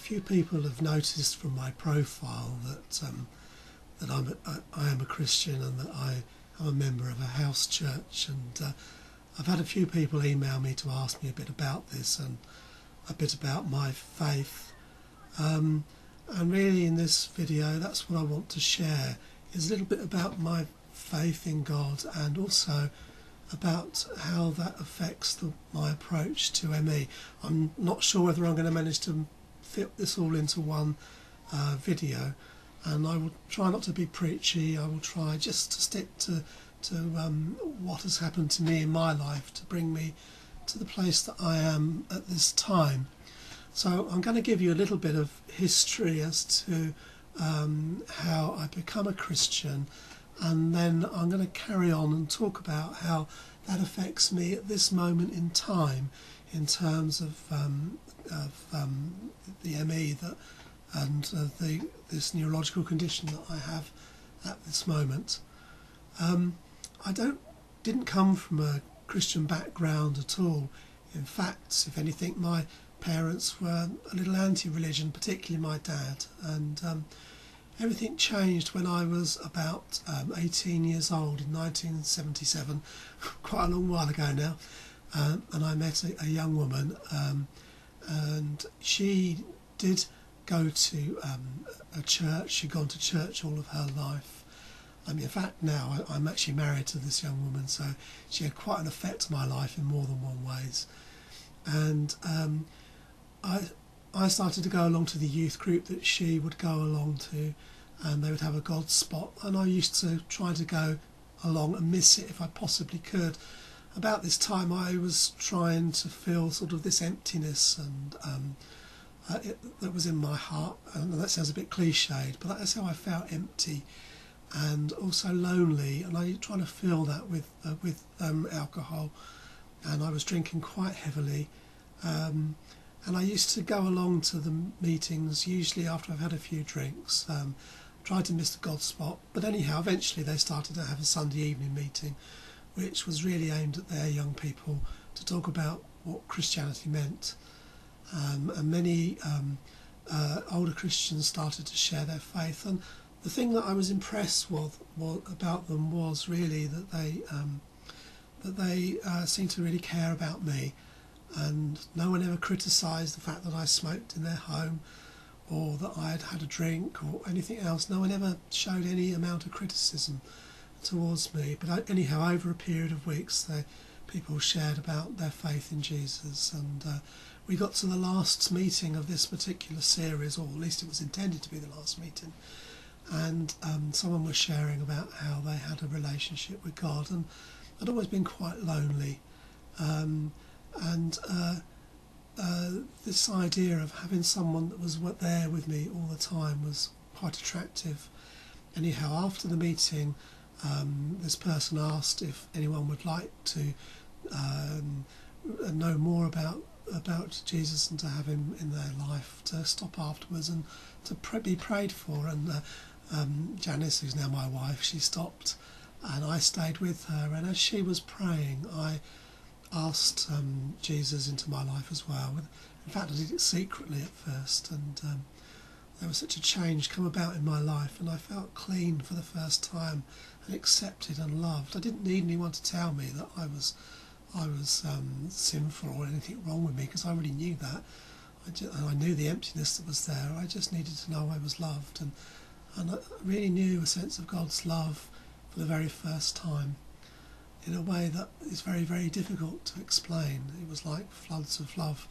few people have noticed from my profile that I am a Christian and that I am a member of a house church, and I've had a few people email me to ask me a bit about this and a bit about my faith. And really in this video that's what I want to share, is a little bit about my faith in God and also about how that affects my approach to ME. I'm not sure whether I'm going to manage to fit this all into one video, and I will try not to be preachy. I will try just to stick to what has happened to me in my life to bring me to the place that I am at this time. So I'm going to give you a little bit of history as to how I become a Christian, and then I'm going to carry on and talk about how that affects me at this moment in time in terms of the ME this neurological condition that I have at this moment. I didn't come from a Christian background at all. In fact, if anything, my parents were a little anti-religion, particularly my dad, and everything changed when I was about 18 years old in 1977, quite a long while ago now, and I met a young woman, and she did go to a church. She'd gone to church all of her life. I mean, in fact, now I'm actually married to this young woman, so she had quite an effect on my life in more than one ways. And I started to go along to the youth group that she would go along to, and they would have a God spot, and I used to try to go along and miss it if I possibly could. About this time I was trying to feel sort of this emptiness and that was in my heart, and that sounds a bit cliched, but that's how I felt, empty and also lonely, and I trying to fill that with alcohol, and I was drinking quite heavily. And I used to go along to the meetings usually after I've had a few drinks, tried to miss the God spot, but anyhow eventually they started to have a Sunday evening meeting which was really aimed at their young people to talk about what Christianity meant, and many older Christians started to share their faith, and the thing that I was impressed with about them was really that they seemed to really care about me. And no one ever criticised the fact that I smoked in their home or that I had had a drink or anything else. No one ever showed any amount of criticism towards me. But anyhow, over a period of weeks, people shared about their faith in Jesus, and we got to the last meeting of this particular series, or at least it was intended to be the last meeting, and someone was sharing about how they had a relationship with God, and I'd always been quite lonely. And this idea of having someone that was there with me all the time was quite attractive. Anyhow, after the meeting, this person asked if anyone would like to know more about Jesus and to have him in their life, to stop afterwards and to be prayed for. And Janice, who's now my wife, she stopped and I stayed with her, and as she was praying I asked Jesus into my life as well. In fact, I did it secretly at first, and there was such a change come about in my life, and I felt clean for the first time and accepted and loved. I didn't need anyone to tell me that I was sinful or anything wrong with me, because I already knew that. I knew the emptiness that was there. I just needed to know I was loved, and I really knew a sense of God's love for the very first time, in a way that is very, very difficult to explain. It was like floods of love,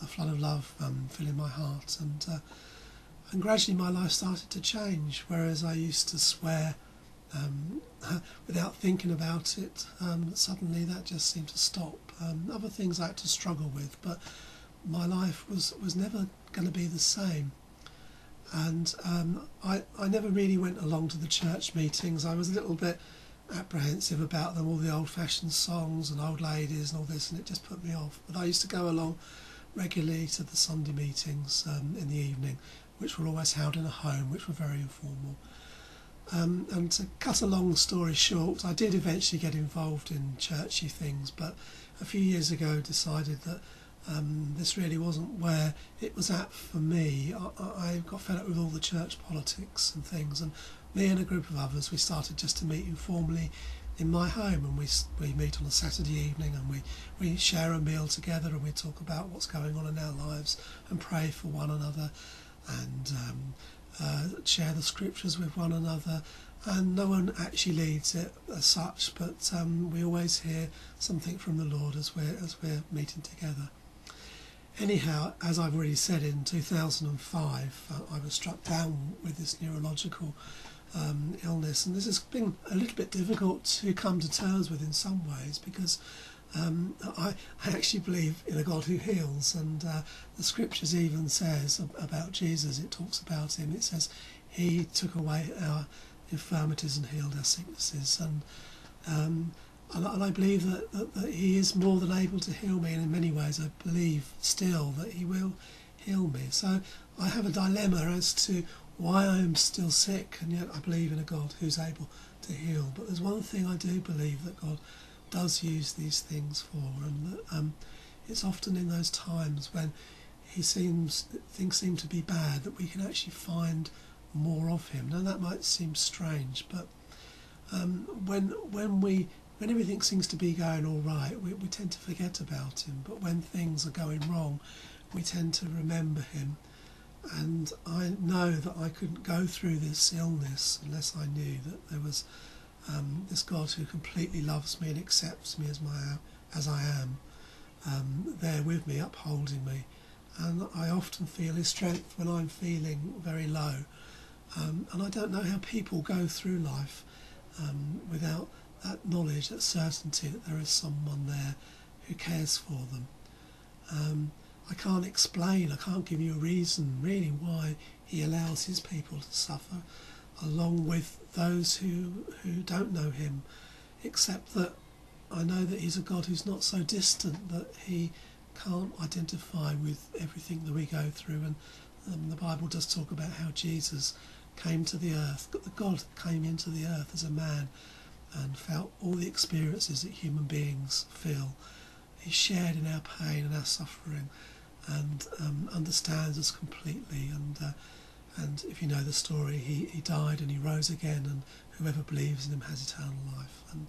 a flood of love filling my heart, and gradually my life started to change. Whereas I used to swear without thinking about it, suddenly that just seemed to stop. Other things I had to struggle with, but my life was never going to be the same. And I never really went along to the church meetings. I was a little bit apprehensive about them, all the old-fashioned songs and old ladies and all this, and it just put me off. But I used to go along regularly to the Sunday meetings in the evening, which were always held in a home, which were very informal. And to cut a long story short, I did eventually get involved in churchy things, but a few years ago decided that This really wasn't where it was at for me. I got fed up with all the church politics and things, and me and a group of others, we started just to meet informally in my home, and we meet on a Saturday evening, and we share a meal together, and we talk about what's going on in our lives and pray for one another, and share the scriptures with one another. And no one actually leads it as such, but we always hear something from the Lord as we're meeting together. Anyhow, as I've already said, in 2005 I was struck down with this neurological illness, and this has been a little bit difficult to come to terms with in some ways, because I actually believe in a God who heals, and the scriptures even says about Jesus, it talks about him, it says he took away our infirmities and healed our sicknesses, and I believe that he is more than able to heal me, and in many ways I believe still that he will heal me. So I have a dilemma as to why I am still sick, and yet I believe in a God who's able to heal. But there's one thing I do believe that God does use these things for, and that it's often in those times when things seem to be bad that we can actually find more of him. Now that might seem strange, but when everything seems to be going all right, we tend to forget about him. But when things are going wrong, we tend to remember him. And I know that I couldn't go through this illness unless I knew that there was this God who completely loves me and accepts me as I am, there with me, upholding me. And I often feel his strength when I'm feeling very low. And I don't know how people go through life without that knowledge, that certainty that there is someone there who cares for them. I can't explain, I can't give you a reason really why he allows his people to suffer along with those who don't know him, except that I know that he's a God who's not so distant that he can't identify with everything that we go through. And the Bible does talk about how Jesus came to the earth, that God came into the earth as a man and felt all the experiences that human beings feel. He shared in our pain and our suffering, and understands us completely. And if you know the story, he died and he rose again, and whoever believes in him has eternal life. And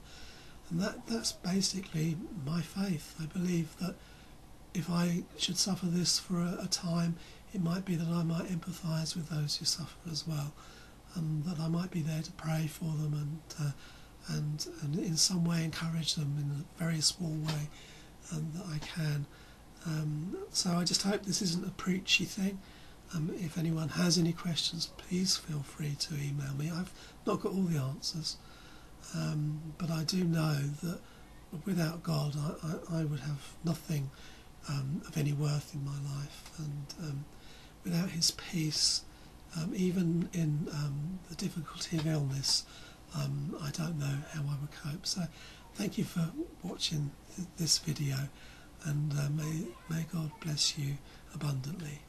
that's basically my faith. I believe that if I should suffer this for a time, it might be that I might empathise with those who suffer as well, and that I might be there to pray for them and in some way encourage them in a very small way that I can. So I just hope this isn't a preachy thing. If anyone has any questions, please feel free to email me. I've not got all the answers, but I do know that without God I would have nothing of any worth in my life, and without his peace, even in the difficulty of illness, I don't know how I would cope. So thank you for watching this video, and may God bless you abundantly.